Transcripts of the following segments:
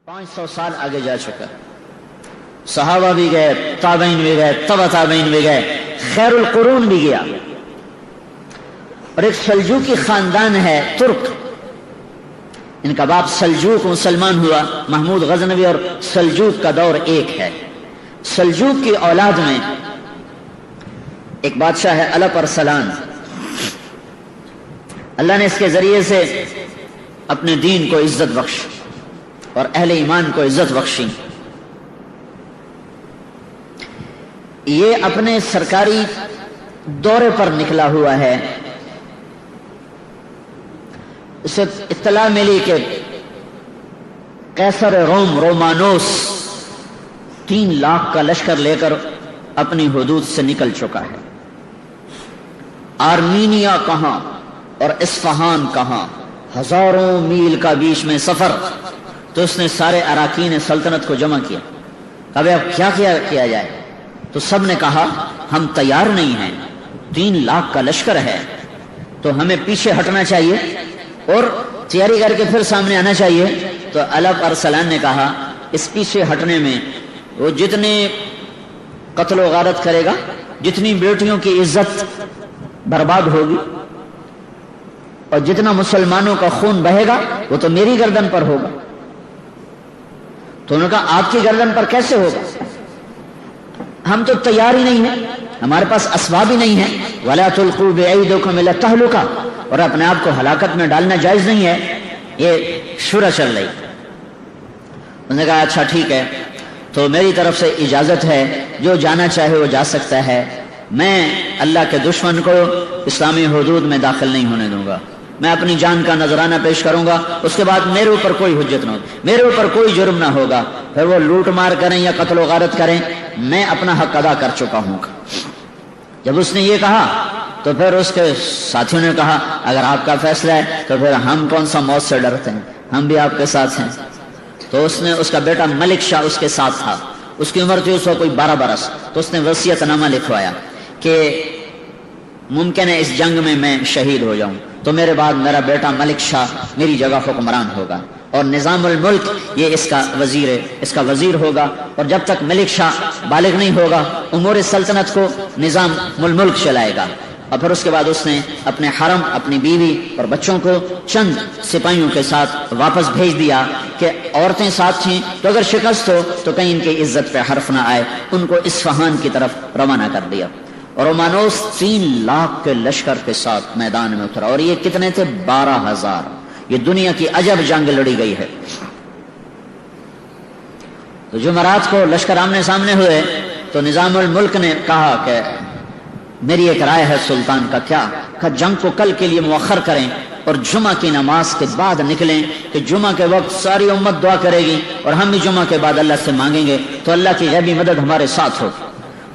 500 साल आगे जा चुका। सहाबा भी गए, ताबईन भी गए, तबा ताबईन भी गए, खैरुल कुरून भी गया। और एक सल्जूकी खानदान है तुर्क, इनका बाप सल्जूक मुसलमान हुआ। महमूद गजनवी और सल्जूक का दौर एक है। सल्जूक की औलाद में एक बादशाह है अलप अरसलान। अल्लाह ने इसके जरिए से अपने दीन को इज्जत बख्शी और अहले ईमान को इज्जत बख्शी। ये अपने सरकारी दौरे पर निकला हुआ है। उसे इत्तला मिली कि कैसर रोम रोमानोस 3 लाख का लश्कर लेकर अपनी हुदूद से निकल चुका है। आर्मीनिया कहां और इस्फहान कहां, हजारों मील का बीच में सफर। तो उसने सारे अराकीन सल्तनत को जमा किया। अब क्या किया जाए? तो सब ने कहा हम तैयार नहीं हैं, 3 लाख का लश्कर है, तो हमें पीछे हटना चाहिए और तैयारी करके फिर सामने आना चाहिए। तो अलप अरसलान ने कहा इस पीछे हटने में वो जितने कत्ल गारत करेगा, जितनी बेटियों की इज्जत बर्बाद होगी और जितना मुसलमानों का खून बहेगा वो तो मेरी गर्दन पर होगा। तो उन्होंने कहा आपकी गर्दन पर कैसे होगा? हम तो तैयार ही नहीं है, हमारे पास असबाब ही नहीं है। वला तुल्कू बिअयदिकुम इला तहलुका, और अपने आप को हलाकत में डालना जायज नहीं है। ये शुरा चल रही। उन्होंने कहा अच्छा ठीक है, तो मेरी तरफ से इजाजत है, जो जाना चाहे वो जा सकता है। मैं अल्लाह के दुश्मन को इस्लामी हुदूद में दाखिल नहीं होने दूंगा। मैं अपनी जान का नजराना पेश करूंगा, उसके बाद मेरे ऊपर कोई हुज्जत ना हो, मेरे ऊपर कोई जुर्म ना होगा। फिर वो लूट मार करें या कत्ल गारत करें, मैं अपना हक अदा कर चुका हूं। जब उसने ये कहा तो फिर उसके साथियों ने कहा अगर आपका फैसला है तो फिर हम कौन सा मौत से डरते हैं, हम भी आपके साथ हैं। तो उसने, उसका बेटा मलिक शाह उसके साथ था, उसकी उम्र थी उस वक्त कोई 12 बरस। तो उसने वसीयतनामा लिखवाया कि मुमकिन है इस जंग में मैं शहीद हो जाऊं, तो मेरे बाद मेरा बेटा मलिक शाह मेरी जगह हुक्मरान होगा और निजामुल मुल्क ये इसका वजीर होगा। और जब तक मलिक शाह बालिग नहीं होगा, उमूर सल्तनत को निजामुल मुल्क चलाएगा। और फिर उसके बाद उसने अपने हरम, अपनी बीवी और बच्चों को चंद सिपाहियों के साथ वापस भेज दिया कि औरतें साथ थीं, तो अगर शिकस्त हो तो कहीं इनकी इज्जत पे हर्फ ना आए। उनको इस्फहान की तरफ रवाना कर दिया। और रोमानोस 3 लाख के लश्कर के साथ मैदान में उतरा। और ये कितने थे? 12,000। ये दुनिया की अजब जंग लड़ी गई है। तो जुमेरात को लश्कर आमने सामने हुए तो निजामुल मुल्क ने कहा कि मेरी एक राय है सुल्तान का। क्या? जंग को कल के लिए मुअख्खर करें और जुमा की नमाज के बाद निकलें कि जुमा के वक्त सारी उम्मत दुआ करेगी और हम भी जुमा के बाद अल्लाह से मांगेंगे तो अल्लाह की गैबी मदद हमारे साथ हो।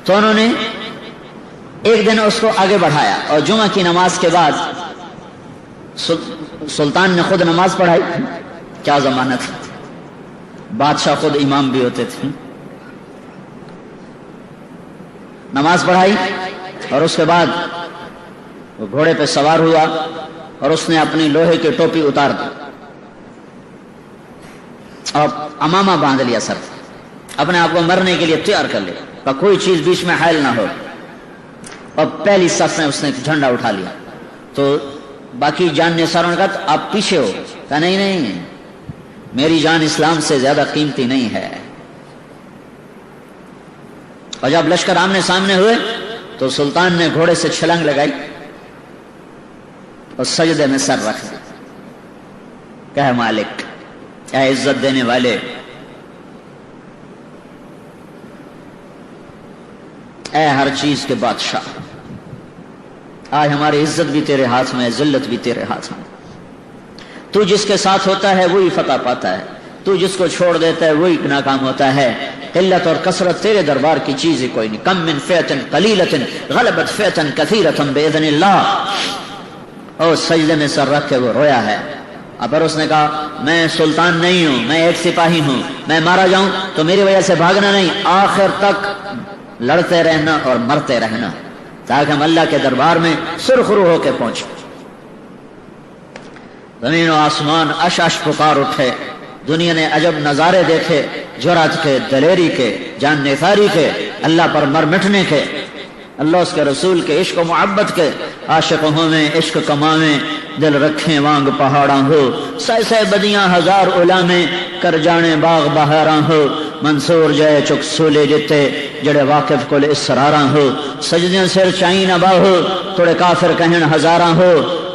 तो उन्होंने एक दिन उसको आगे बढ़ाया और जुमा की नमाज के बाद सुल्तान ने खुद नमाज पढ़ाई। क्या जमानत है, बादशाह खुद इमाम भी होते थे। नमाज पढ़ाई और उसके बाद वो घोड़े पे सवार हुआ और उसने अपनी लोहे की टोपी उतार दी और अमामा बांध लिया सर, अपने आप को मरने के लिए तैयार कर लिया, कोई चीज बीच में हायल ना हो। और पहली सफ में उसने झंडा उठा लिया। तो बाकी जान सारों ने कहा आप पीछे हो। कहा नहीं, मेरी जान इस्लाम से ज्यादा कीमती नहीं है। और जब लश्कर आमने सामने हुए तो सुल्तान ने घोड़े से छलांग लगाई और सजदे में सर रख दिया। कहे मालिक, क्या इज्जत देने वाले, ऐ हर चीज के बादशाह, आज हमारी इज्जत भी तेरे हाथ में है, जिल्लत भी तेरे हाथ में। तू जिसके साथ होता है वही फतह पाता है, तू जिसको छोड़ देता है वही नाकाम होता है। किल्लत और कसरत तेरे दरबार की चीज ही कोई नहीं। कम मिन फ़िअतिन क़लीलतिन ग़लबत फ़िअतन कसीरतन बिइज़्निल्लाह। और सजदे में सर रख के वो रोया है। अब पर उसने कहा मैं सुल्तान नहीं हूं, मैं एक सिपाही हूं, मैं मारा जाऊं तो मेरी वजह से भागना नहीं, आखिर तक लड़ते रहना और मरते रहना, ताकि हम अल्लाह के दरबार में सुरखरू होकर पहुंचे। जमीन और आसमान अश अश पुकार उठे, دنیا نے عجب نظارے دیکھے، جرأت کے، دلیری کے، جان نثاری کے، اللہ پر مر مٹنے کے، اللہ اس کے رسول کے عشق و محبت کے۔ عاشق ہوں میں عشق کماویں، دل رکھیں وانگ پہاڑاں ہو، سہ سہ بدیاں ہزار علامیں، کر جانے باغ بہاراں ہو، منصور جائے چک سولے جتے، جڑے واقف کل اسراراں ہو، سجدیاں سر چائیں نہ باہو، تھوڑے کافر کہن ہزاراں ہو،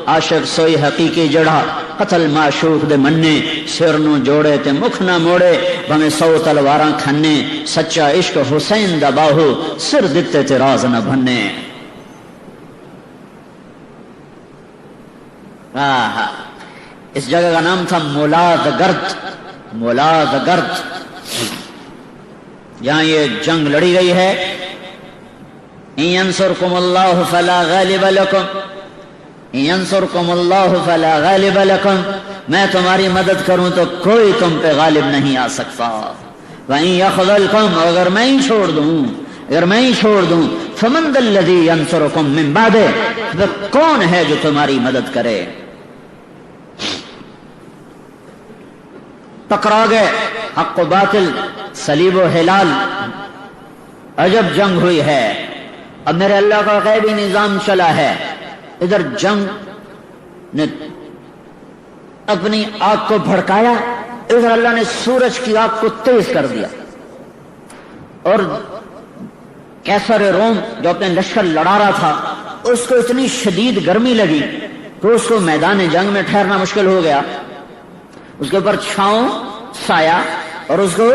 عاشق سوئی حقیقی جڑا، قتل معشوق دے مننے، سر نو جوڑے تے مکھ نہ موڑے، بھمیں 100 تلواراں کھنے، سچا عشق حسین دا باہو، سر دتے تے راز نہ بھنے۔ اس جگہ کا نام تھا مولاد گرد، مولاد گرد، جہاں یہ جنگ لڑی گئی ہے۔ ان ینصرکم اللہ فلا غالب لکم، ان ینصرکم اللہ فلا غالب لکم، میں تمہاری مدد کروں تو کوئی تم پہ غالب نہیں آ سکتا۔ وَإِن يَخْذَلْكُمْ، اگر میں ہی چھوڑ دوں، اگر میں ہی چھوڑ دوں، فَمَنْ ذَا الَّذِي يَنصُرُكُم مِّن بَعْدِهِ، پھر کون ہے جو تمہاری مدد کرے؟ ٹکرا گئے حق و باطل، صلیب و ہلال، عجب جنگ ہوئی ہے۔ اب میرے اللہ کا غیبی نظام چلا ہے، ادھر جنگ نے اپنی آگ کو بھڑکایا، ادھر اللہ نے سورج کی آگ کو تیز کر دیا، اور کیسر روم جو اپنے لشکر لڑا رہا تھا اس کو اتنی شدید گرمی لگی تو اس کو میدان جنگ میں ٹھہرنا مشکل ہو گیا۔ اس کے اوپر چھاؤں سایہ، اور اس کو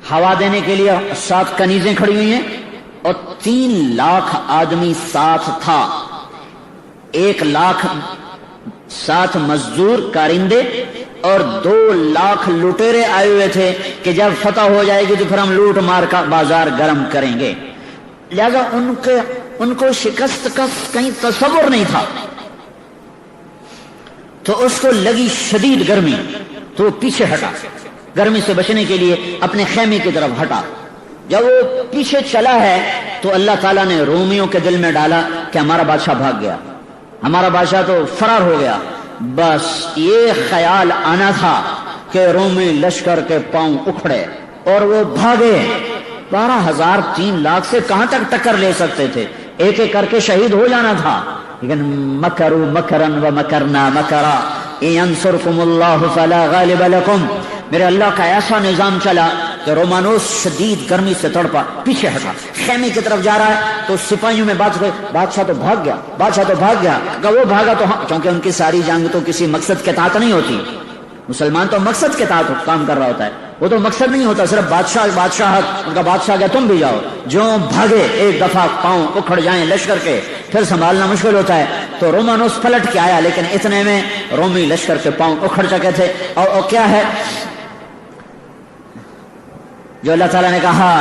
ہوا دینے کے لیے 7 کنیزیں کھڑی ہوئی ہیں، اور 3 لاکھ آدمی ساتھ تھا، 1 لاکھ 7 مزدور کارندے، اور 2 لاکھ لٹیرے آئے ہوئے تھے کہ جب فتح ہو جائے گی تو پھر ہم لوٹ مار کا بازار گرم کریں گے۔ لہذا ان کو شکست کا کہیں تصور نہیں تھا، تو اس کو لگی شدید گرمی تو وہ پیچھے ہٹا، گرمی سے بچنے کے لیے اپنے خیمے کی طرف ہٹا۔ جب وہ پیچھے چلا ہے تو اللہ تعالیٰ نے رومیوں کے دل میں ڈالا کہ ہمارا بادشاہ بھاگ گیا، ہمارا بادشاہ تو فرار ہو گیا۔ بس یہ خیال آنا تھا کہ رومی لشکر کے پاؤں اکھڑے اور وہ بھاگے۔ 12,000 3 لاکھ سے کہاں تک ٹکر لے سکتے تھے، ایک ایک کر کے شہید ہو جانا تھا، لیکن مکروا مکرا ومکرنا مکرا ان ینصرکم اللہ فلا غالب لکم۔ میرے اللہ کا ایسا نظام چلا کہ رومانوس شدید گرمی سے تڑپا، پیچھے ہٹا، خیمے کی طرف جا رہا ہے تو سپاہیوں میں بات ہوئی، بادشاہ تو بھاگ گیا، بادشاہ تو بھاگ گیا۔ اگر وہ بھاگا تو ہاں، کیونکہ ان کی ساری جنگ تو کسی مقصد کے تحت نہیں ہوتی، مسلمان تو مقصد کے تحت کام کر رہا ہوتا ہے، وہ تو مقصد نہیں ہوتا صرف بادشاہت، ان کا بادشاہ گیا تم بھی جاؤ۔ جو بھاگے ایک دفعہ پاؤں اکھڑ جائیں لشکر کے پھر سنبھالنا مشکل ہوتا ہے، تو رومانوس پلٹ کے آیا، لیکن اتنے میں رومی لشکر کے پاؤں اکھڑ چکے تھے۔ اور کیا ہے جو اللہ تعالیٰ نے کہا،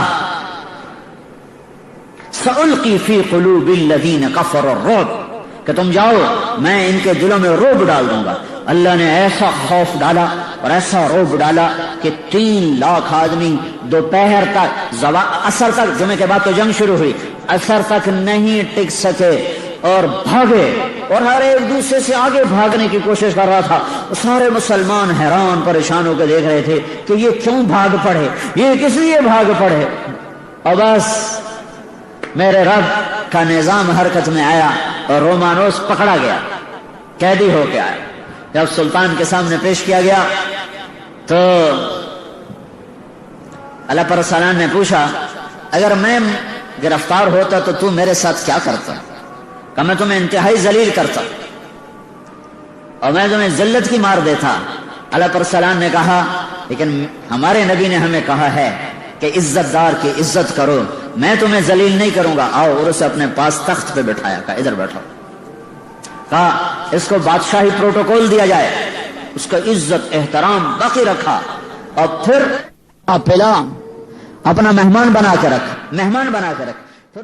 سألقی فی قلوب الذین کفروا الرعب، کہ تم جاؤ میں ان کے دلوں میں رعب ڈال دوں گا۔ اللہ نے ایسا خوف ڈالا اور ایسا رعب ڈالا کہ 3 لاکھ آدمی دوپہر تک، عصر تک، جمعے کے بعد تو جنگ شروع ہوئی، عصر تک نہیں ٹک سکے اور بھاگے، اور ہر ایک دوسرے سے آگے بھاگنے کی کوشش کر رہا تھا۔ سارے مسلمان حیران پریشان ہو کے دیکھ رہے تھے کہ یہ کیوں بھاگ پڑے، یہ کس لیے بھاگ پڑے۔ اور بس میرے رب کا نظام حرکت میں آیا اور رومانوس پکڑا گیا، قیدی ہو کے آیا۔ جب سلطان کے سامنے پیش کیا گیا تو اللہ پر سلام نے پوچھا، اگر میں گرفتار ہوتا تو میرے ساتھ کیا کرتا؟ کہ میں تمہیں انتہائی ذلیل کرتا اور میں تمہیں ذلت کی مار دیتا۔ اللہ پر سلام نے کہا، لیکن ہمارے نبی نے ہمیں کہا ہے کہ عزت دار کی عزت کرو، میں تمہیں ذلیل نہیں کروں گا، آؤ۔ اور اسے اپنے پاس تخت پہ بٹھایا، کہا ادھر بیٹھو، کہا اس کو بادشاہی پروٹوکول دیا جائے، اس کا عزت احترام باقی رکھا، اور پھر پلا اپنا مہمان بنا کے رکھ، مہمان بنا کے رکھ۔ پھر